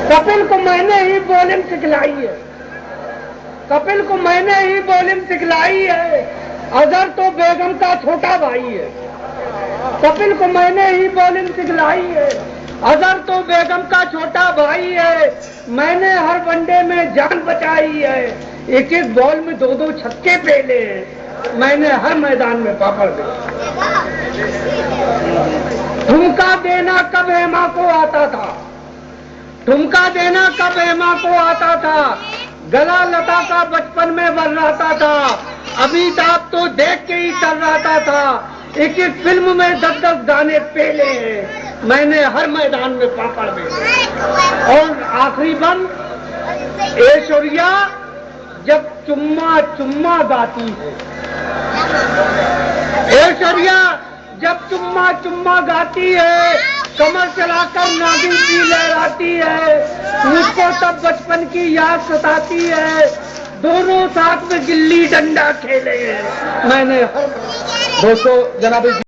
कपिल को मैंने ही बॉलिंग सिखलाई है, कपिल को मैंने ही बॉलिंग सिखलाई है। अजहर तो बेगम का छोटा भाई है। कपिल को मैंने ही बॉलिंग सिखलाई है। अजहर तो बेगम का छोटा भाई है। मैंने हर वनडे में जान बचाई है। एक एक बॉल में 2-2 छक्के पेले हैं। मैंने हर मैदान में पापड़ दिया। ठुमका देना कब हेमा को आता था, ठुमका देना कब हेमा को आता था। गला लता का बचपन में बन रहा था। अमिताभ तो देख के ही कर रहा था। एक एक फिल्म में 10-10 गाने पेले हैं। मैंने हर मैदान में पापड़ बेले। और आखिरी बंद, ऐश्वर्या जब चुम्मा चुम्मा गाती है, ऐश्वर्या जब चुम्मा चुम्मा गाती है, कमर चलाकर नागिन की लहराती है, मुझको तब बचपन की याद सताती है। दोनों साथ में गिल्ली डंडा खेले हैं। मैंने दोस्तों जनाब